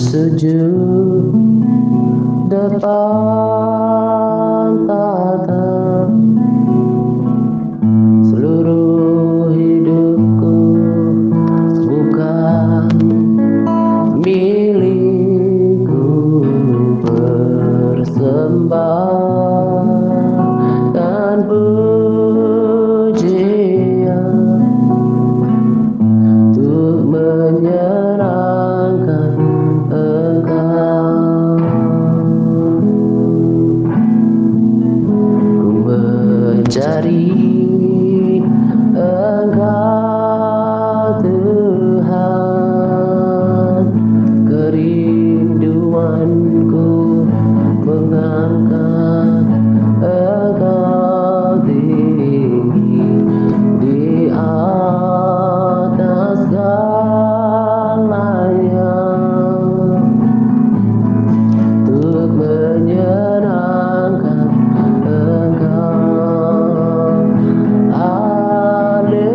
sujud depan tata seluruh hidupku bukan milikku, persembahkan pujian untuk menyenangkan Engkau. Ku mencari Engkau Tuhan, kerinduanku mengangkat Engkau tinggi di atas segalanya, untuk menyenangkan Engkau. Haleluya.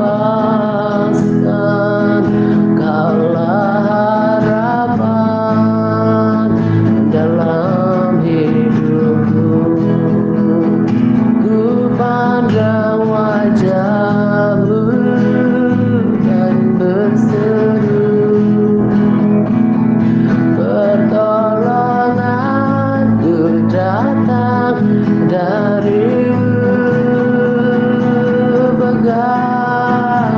lepaskan, kaulah harapan dalam hidupku. Ku pandang wajahmu dan berseru, pertolonganku datang darimu. Pegang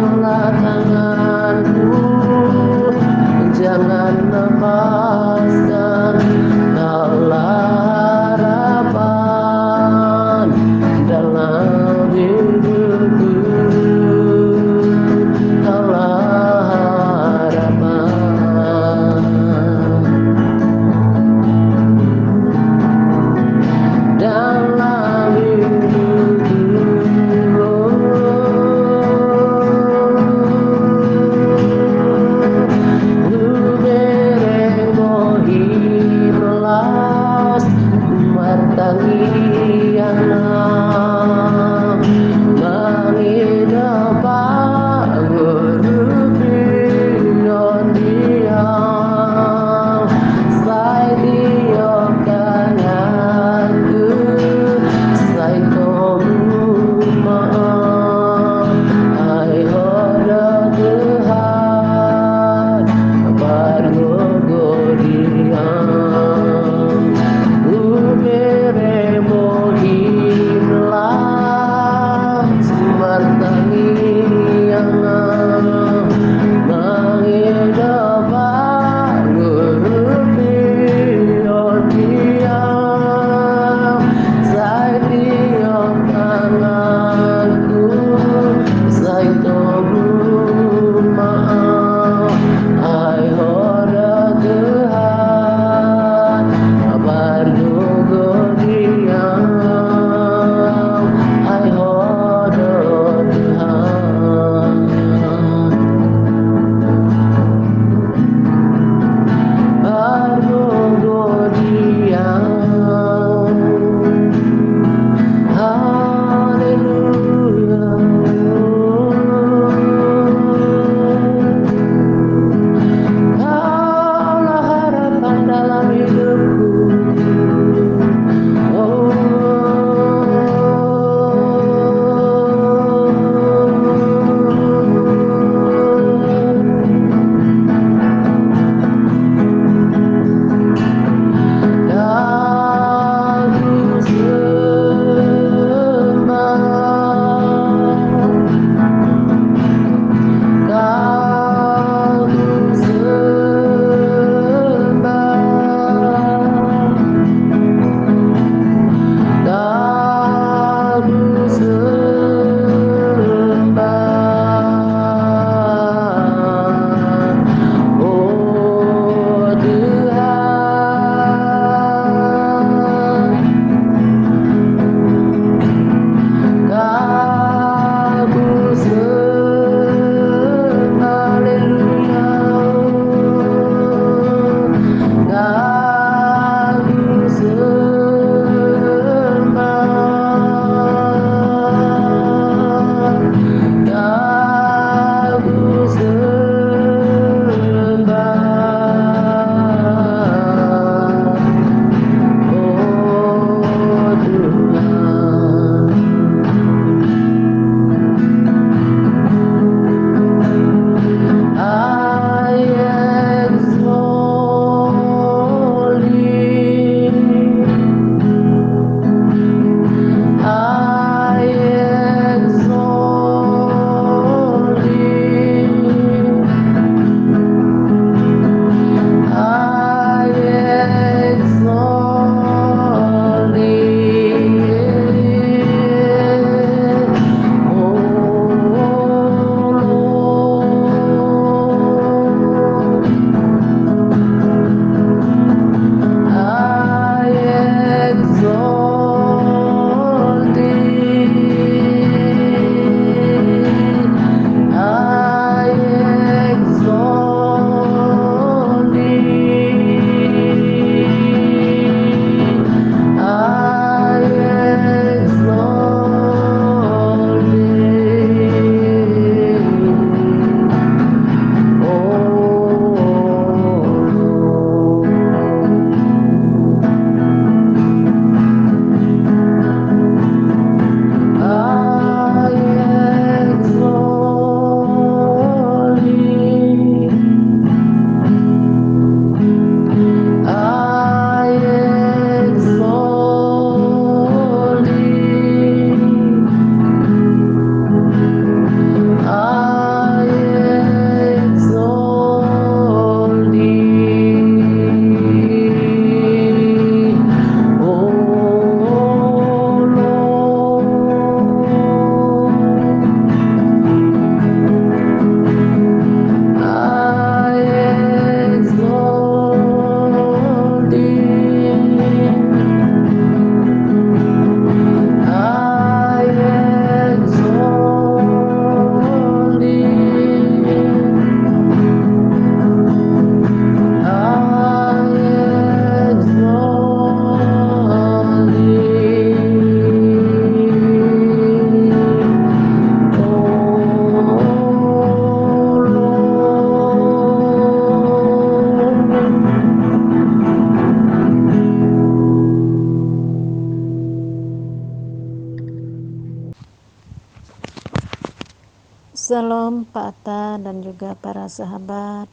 Pak Atta dan juga para sahabat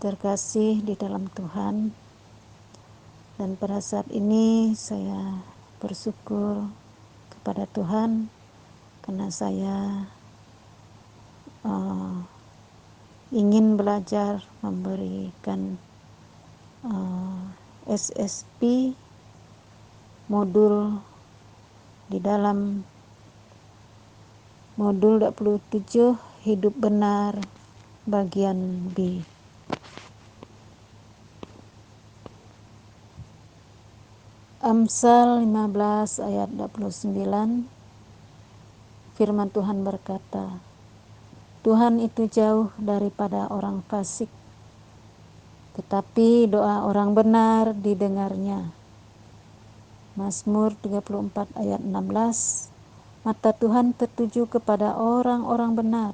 terkasih di dalam Tuhan. Dan pada saat ini saya bersyukur kepada Tuhan karena saya ingin belajar memberikan SSP modul di dalam modul 27 hidup benar bagian B. Amsal 15 ayat 29, firman Tuhan berkata, Tuhan itu jauh daripada orang fasik, tetapi doa orang benar didengarnya. Mazmur 34 ayat 16, mata Tuhan tertuju kepada orang-orang benar,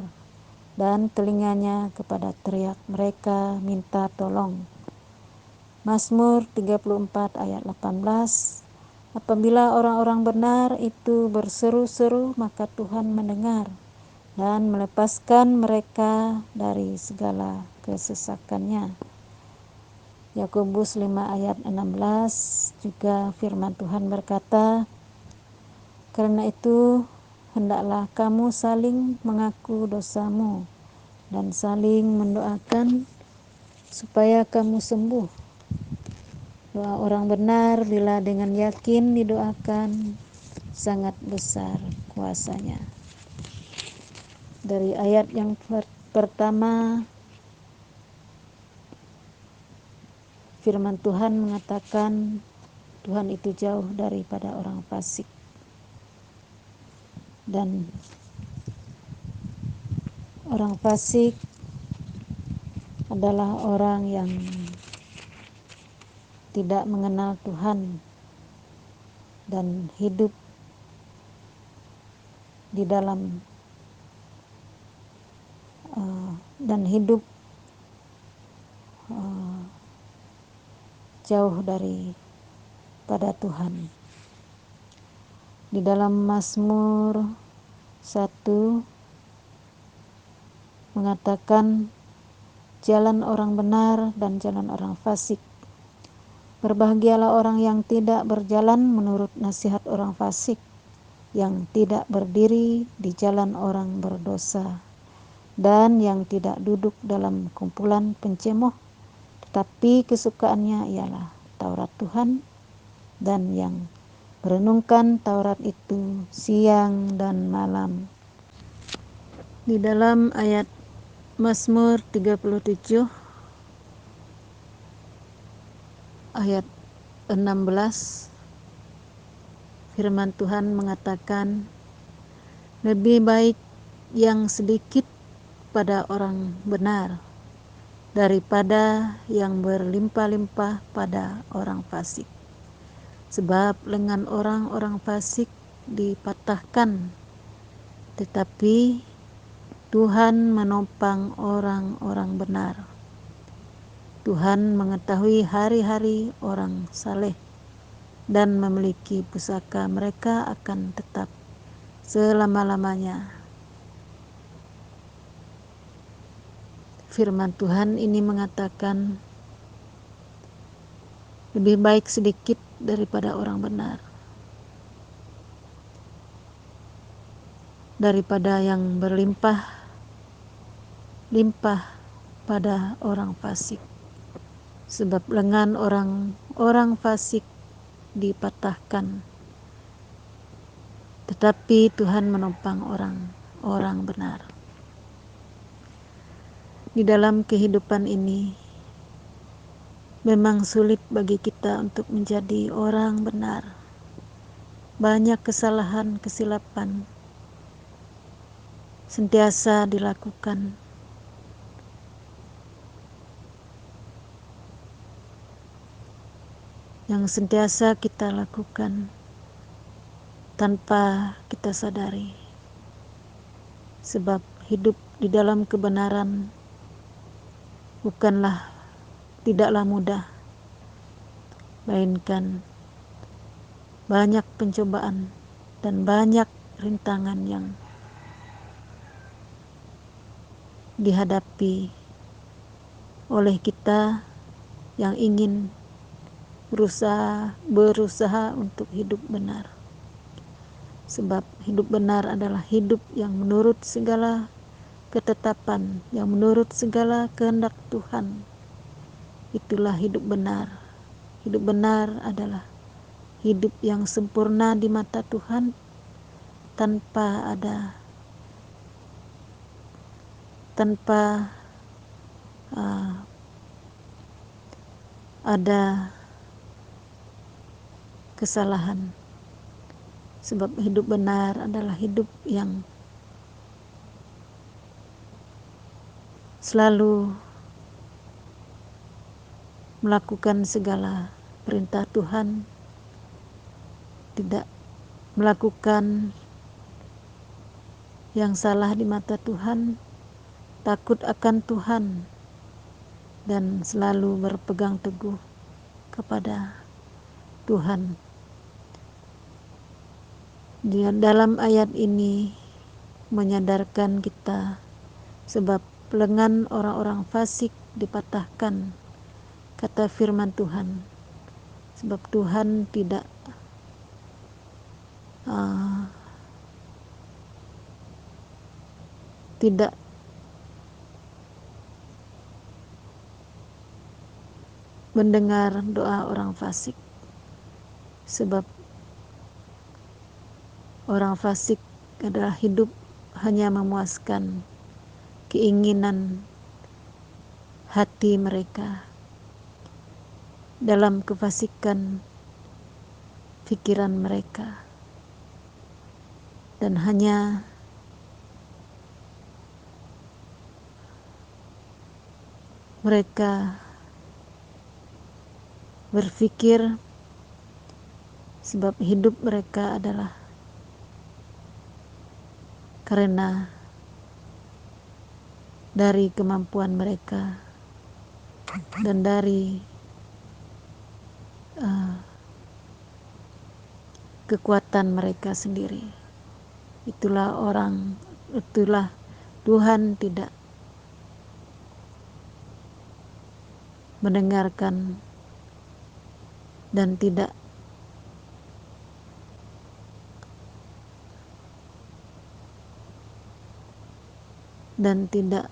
dan telinganya kepada teriak mereka minta tolong. Mazmur 34 ayat 18, apabila orang-orang benar itu berseru-seru, maka Tuhan mendengar dan melepaskan mereka dari segala kesesakannya. Yakobus 5 ayat 16 juga firman Tuhan berkata, karena itu hendaklah kamu saling mengaku dosamu dan saling mendoakan supaya kamu sembuh. Doa orang benar bila dengan yakin didoakan sangat besar kuasanya. Dari ayat yang pertama, firman Tuhan mengatakan Tuhan itu jauh daripada orang fasik. Dan orang fasik adalah orang yang tidak mengenal Tuhan dan hidup di dalam jauh daripada Tuhan. Di dalam Mazmur 1 mengatakan jalan orang benar dan jalan orang fasik. Berbahagialah orang yang tidak berjalan menurut nasihat orang fasik, yang tidak berdiri di jalan orang berdosa, dan yang tidak duduk dalam kumpulan pencemoh, tetapi kesukaannya ialah Taurat Tuhan, dan yang merenungkan Taurat itu siang dan malam. Di dalam ayat Mazmur 37 ayat 16, firman Tuhan mengatakan, lebih baik yang sedikit pada orang benar daripada yang berlimpah-limpah pada orang fasik. Sebab lengan orang-orang fasik dipatahkan, tetapi Tuhan menopang orang-orang benar. Tuhan mengetahui hari-hari orang saleh dan memiliki pusaka mereka akan tetap selama-lamanya. Firman Tuhan ini mengatakan lebih baik sedikit daripada orang benar, daripada yang berlimpah-limpah pada orang fasik. Sebab lengan orang fasik dipatahkan, tetapi Tuhan menopang orang benar. Di dalam kehidupan ini memang sulit bagi kita untuk menjadi orang benar. Banyak kesalahan, kesilapan sentiasa dilakukan. Yang sentiasa kita lakukan tanpa kita sadari. Sebab hidup di dalam kebenaran tidaklah mudah, melainkan banyak pencobaan dan banyak rintangan yang dihadapi oleh kita yang ingin berusaha untuk hidup benar. Sebab hidup benar adalah hidup yang menurut segala ketetapan, yang menurut segala kehendak Tuhan. Itulah hidup benar. Hidup benar adalah hidup yang sempurna di mata Tuhan, tanpa ada kesalahan. Sebab hidup benar adalah hidup yang selalu melakukan segala perintah Tuhan, tidak melakukan yang salah di mata Tuhan, takut akan Tuhan, dan selalu berpegang teguh kepada Tuhan. Di dalam ayat ini menyadarkan kita sebab lengan orang-orang fasik dipatahkan, kata firman Tuhan. Sebab Tuhan tidak mendengar doa orang fasik. Sebab orang fasik adalah hidup hanya memuaskan keinginan hati mereka. Dalam kefasikan pikiran mereka, dan hanya mereka berpikir sebab hidup mereka adalah karena dari kemampuan mereka dan dari kekuatan mereka sendiri. Itulah Tuhan tidak mendengarkan dan tidak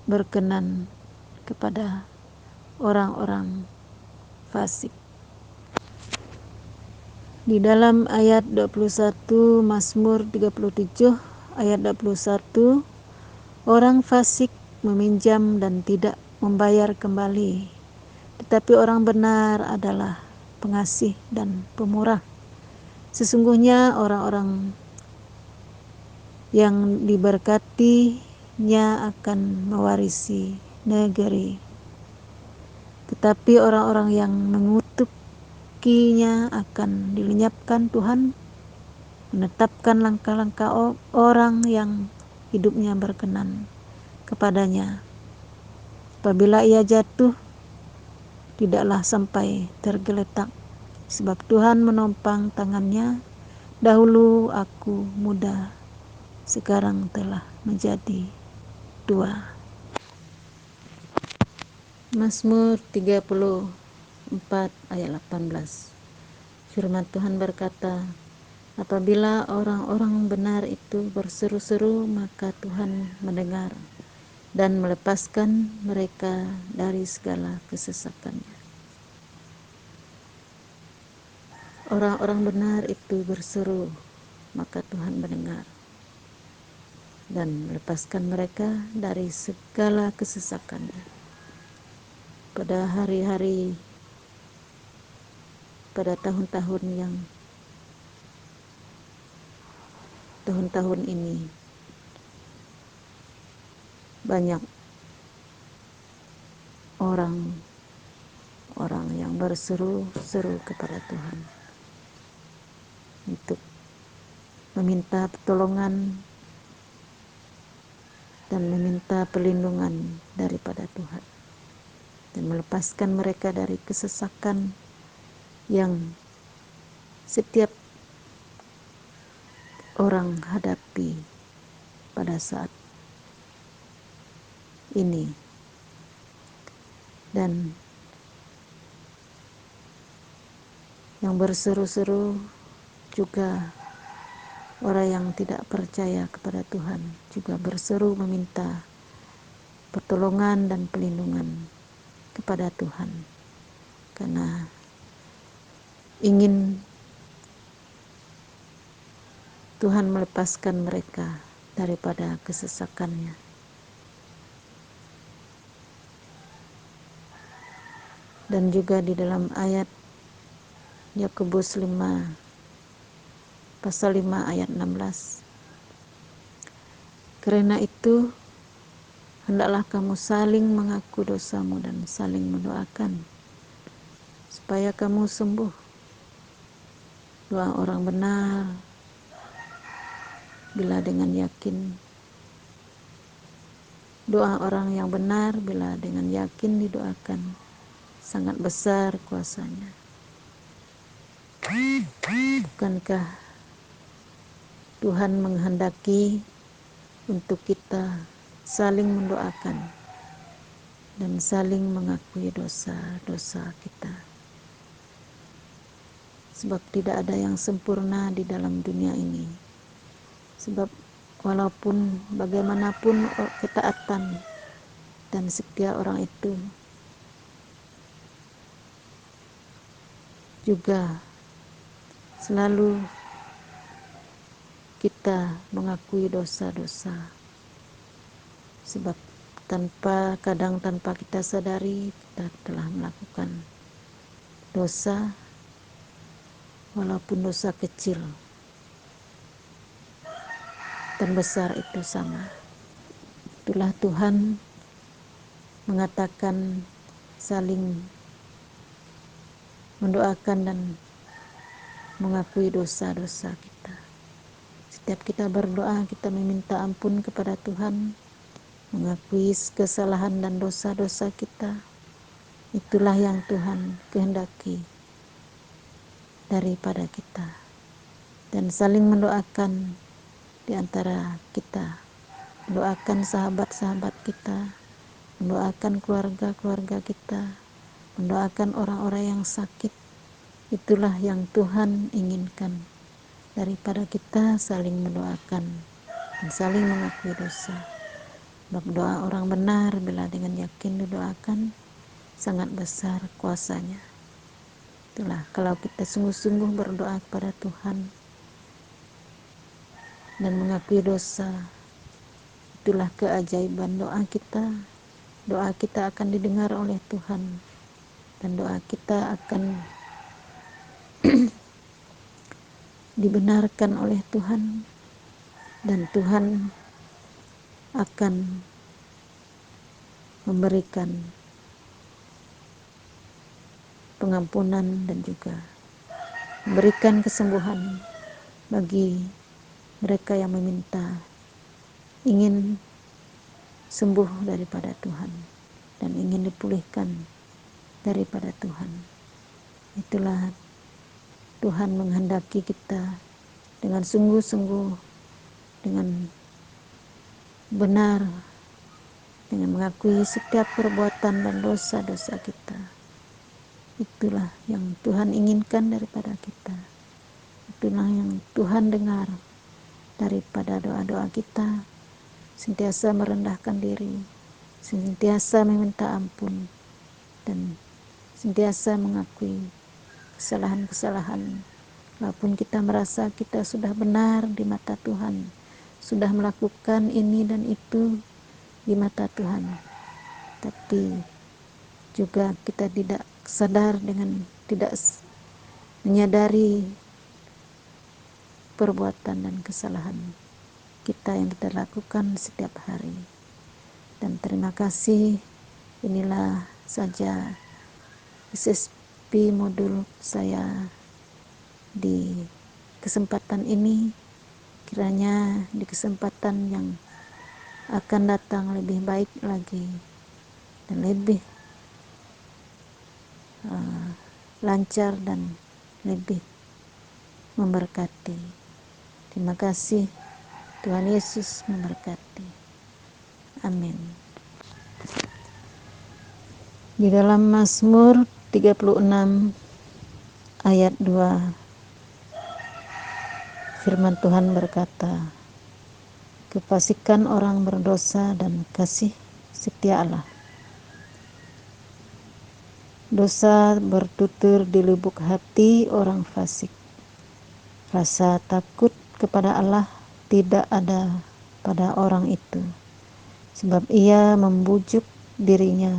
berkenan kepada orang-orang fasik. Di dalam ayat 21 Mazmur 37 ayat 21, orang fasik meminjam dan tidak membayar kembali, tetapi orang benar adalah pengasih dan pemurah. Sesungguhnya orang-orang yang diberkatinya akan mewarisi negeri, tetapi orang-orang yang mengutukinya akan dilenyapkan. Tuhan menetapkan langkah-langkah orang yang hidupnya berkenan kepadanya. Apabila ia jatuh, tidaklah sampai tergeletak, sebab Tuhan menopang tangannya. Dahulu aku muda, sekarang telah menjadi tua. Mazmur 34 ayat 18. Firman Tuhan berkata, apabila orang-orang benar itu berseru-seru, maka Tuhan mendengar dan melepaskan mereka dari segala kesesakannya. Orang-orang benar itu berseru, maka Tuhan mendengar dan melepaskan mereka dari segala kesesakannya. Pada hari-hari, pada tahun-tahun ini, banyak orang yang berseru-seru kepada Tuhan untuk meminta pertolongan dan meminta perlindungan daripada Tuhan, dan melepaskan mereka dari kesesakan yang setiap orang hadapi pada saat ini. Dan yang berseru-seru juga orang yang tidak percaya kepada Tuhan, juga berseru meminta pertolongan dan pelindungan kepada Tuhan, karena ingin Tuhan melepaskan mereka daripada kesesakannya. Dan juga di dalam ayat Yakobus 5 pasal 5 ayat 16, karena itu hendaklah kamu saling mengaku dosamu dan saling mendoakan supaya kamu sembuh. Doa orang benar bila dengan yakin, doa orang yang benar bila dengan yakin didoakan, sangat besar kuasanya. Bukankah Tuhan menghendaki untuk kita saling mendoakan dan saling mengakui dosa-dosa kita? Sebab tidak ada yang sempurna di dalam dunia ini. Sebab walaupun bagaimanapun ketaatan dan setia orang itu, juga selalu kita mengakui dosa-dosa. Sebab kadang tanpa kita sadari kita telah melakukan dosa, walaupun dosa kecil dan besar itu sama. Itulah Tuhan mengatakan saling mendoakan dan mengakui dosa-dosa kita. Setiap kita berdoa, kita meminta ampun kepada Tuhan, mengakui kesalahan dan dosa-dosa kita. Itulah yang Tuhan kehendaki daripada kita. Dan saling mendoakan di antara kita, mendoakan sahabat-sahabat kita, mendoakan keluarga-keluarga kita, mendoakan orang-orang yang sakit. Itulah yang Tuhan inginkan daripada kita, saling mendoakan dan saling mengakui dosa. Sebab doa orang benar bila dengan yakin didoakan, sangat besar kuasanya. Itulah kalau kita sungguh-sungguh berdoa kepada Tuhan dan mengakui dosa, itulah keajaiban doa kita. Doa kita akan didengar oleh Tuhan dan doa kita akan dibenarkan oleh Tuhan, dan Tuhan akan memberikan pengampunan dan juga memberikan kesembuhan bagi mereka yang meminta, ingin sembuh daripada Tuhan dan ingin dipulihkan daripada Tuhan. Itulah Tuhan menghendaki kita dengan sungguh-sungguh, dengan benar, dengan mengakui setiap perbuatan dan dosa-dosa kita. Itulah yang Tuhan inginkan daripada kita. Itulah yang Tuhan dengar daripada doa-doa kita. Sentiasa merendahkan diri, sentiasa meminta ampun, dan sentiasa mengakui kesalahan-kesalahan. Walaupun kita merasa kita sudah benar di mata Tuhan, sudah melakukan ini dan itu di mata Tuhan, tapi juga kita tidak sadar dengan tidak menyadari perbuatan dan kesalahan kita yang kita lakukan setiap hari. Dan terima kasih, inilah saja SSP modul saya di kesempatan ini. Kiranya di kesempatan yang akan datang lebih baik lagi dan lebih lancar dan lebih memberkati. Terima kasih. Tuhan Yesus memberkati. Amin. Di dalam Mazmur 36 ayat 2, firman Tuhan berkata, kefasikan orang berdosa dan kasih setia Allah. Dosa bertutur di lubuk hati orang fasik. Rasa takut kepada Allah tidak ada pada orang itu, sebab ia membujuk dirinya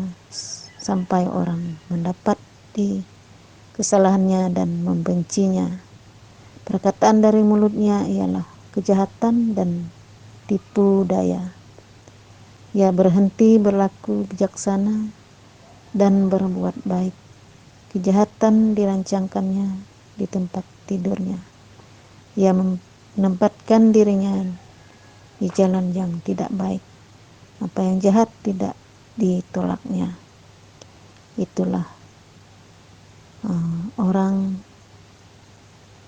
sampai orang mendapati kesalahannya dan membencinya. Perkataan dari mulutnya ialah kejahatan dan tipu daya. Ia berhenti berlaku bijaksana dan berbuat baik. Kejahatan dirancangkannya di tempat tidurnya. Ia menempatkan dirinya di jalan yang tidak baik. Apa yang jahat tidak ditolaknya. Itulah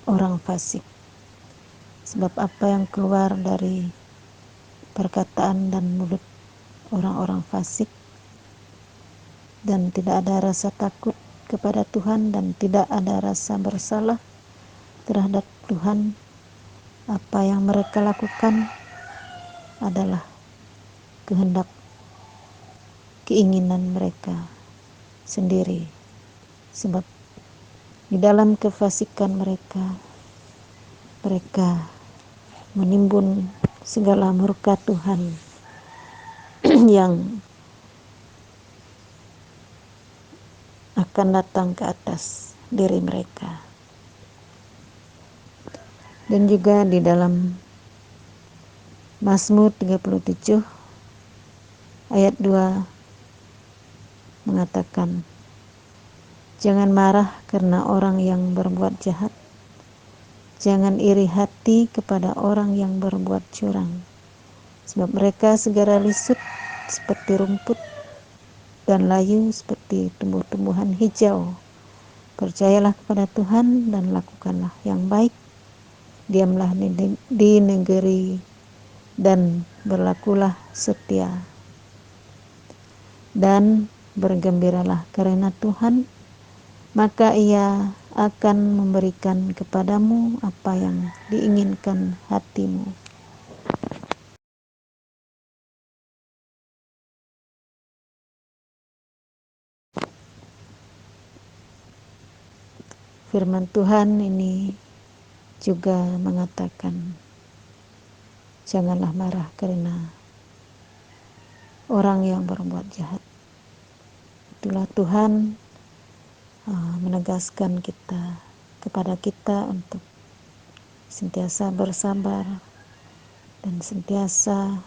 orang fasik. Sebab apa yang keluar dari perkataan dan mulut orang-orang fasik dan tidak ada rasa takut kepada Tuhan dan tidak ada rasa bersalah terhadap Tuhan, apa yang mereka lakukan adalah kehendak keinginan mereka sendiri. Sebab di dalam kefasikan mereka menimbun segala murka Tuhan yang akan datang ke atas diri mereka. Dan juga di dalam Mazmur 37 ayat 2 mengatakan, jangan marah karena orang yang berbuat jahat, jangan iri hati kepada orang yang berbuat curang, sebab mereka segera lisut seperti rumput dan layu seperti tumbuh-tumbuhan hijau. Percayalah kepada Tuhan dan lakukanlah yang baik. Diamlah di negeri dan berlakulah setia. Dan bergembiralah karena Tuhan, maka Ia akan memberikan kepadamu apa yang diinginkan hatimu. Firman Tuhan ini juga mengatakan, janganlah marah karena orang yang berbuat jahat. Itulah Tuhan menegaskan kepada kita untuk sentiasa bersabar dan sentiasa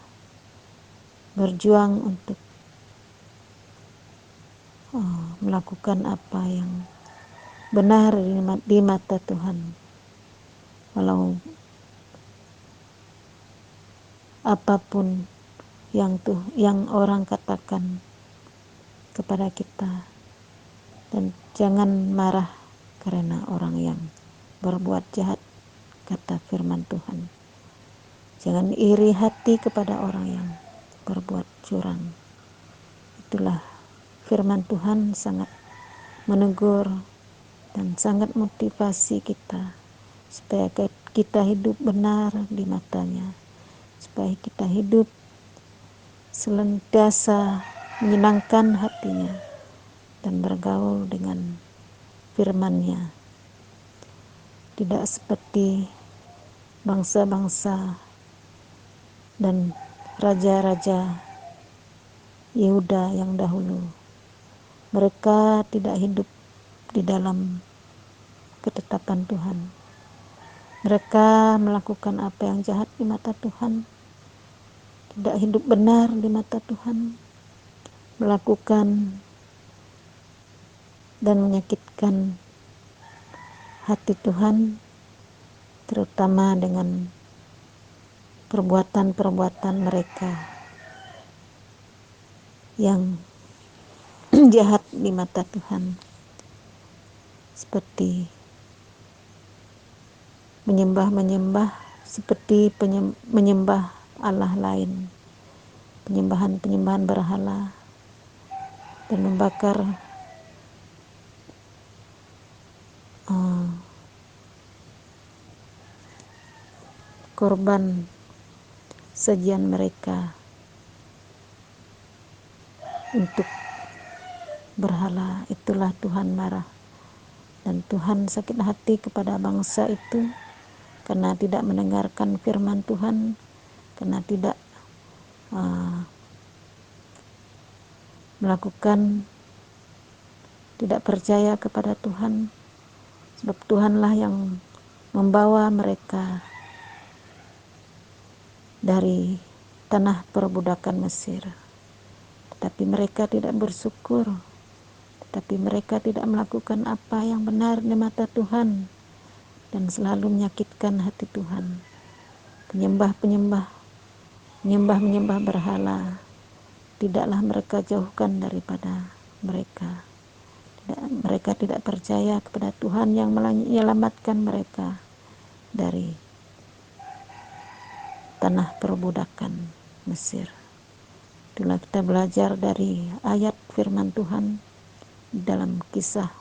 berjuang untuk melakukan apa yang benar di mata Tuhan. Walau apapun yang orang katakan kepada kita, dan jangan marah karena orang yang berbuat jahat, kata firman Tuhan. Jangan iri hati kepada orang yang berbuat curang. Itulah firman Tuhan sangat menegur dan sangat motivasi kita supaya kita hidup benar di matanya, supaya kita hidup senantiasa menyenangkan hatinya dan bergaul dengan firman-Nya. Tidak seperti bangsa-bangsa dan raja-raja Yehuda yang dahulu. Mereka tidak hidup di dalam ketetapan Tuhan. Mereka melakukan apa yang jahat di mata Tuhan, tidak hidup benar di mata Tuhan, melakukan dan menyakitkan hati Tuhan, terutama dengan perbuatan-perbuatan mereka yang jahat di mata Tuhan, seperti menyembah seperti menyembah Allah lain, penyembahan berhala, dan membakar korban sajian mereka untuk berhala. Itulah Tuhan marah, dan Tuhan sakit hati kepada bangsa itu karena tidak mendengarkan firman Tuhan, karena tidak melakukan, tidak percaya kepada Tuhan, sebab Tuhanlah yang membawa mereka dari tanah perbudakan Mesir. Tetapi mereka tidak bersyukur, tetapi mereka tidak melakukan apa yang benar di mata Tuhan, dan selalu menyakitkan hati Tuhan. Menyembah berhala, tidaklah mereka jauhkan daripada mereka. Mereka tidak percaya kepada Tuhan yang menyelamatkan mereka dari tanah perbudakan Mesir. Itulah kita belajar dari ayat firman Tuhan dalam kisah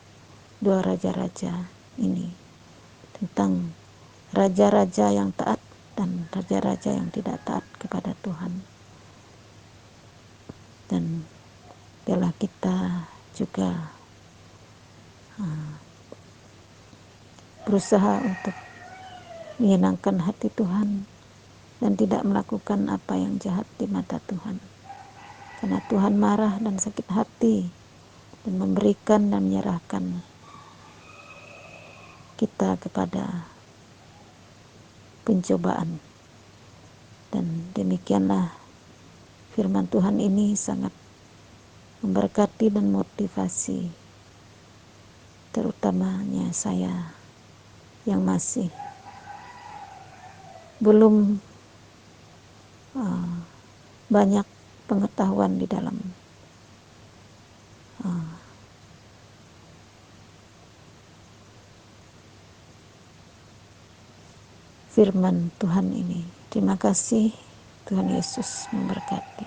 dua raja-raja ini, tentang raja-raja yang taat dan raja-raja yang tidak taat kepada Tuhan. Dan biarlah kita juga berusaha untuk menyenangkan hati Tuhan dan tidak melakukan apa yang jahat di mata Tuhan, karena Tuhan marah dan sakit hati dan memberikan dan menyerahkan kita kepada pencobaan. Dan demikianlah firman Tuhan ini sangat memberkati dan motivasi, terutamanya saya yang masih belum banyak pengetahuan di dalam firman Tuhan ini. Terima kasih, Tuhan Yesus memberkati.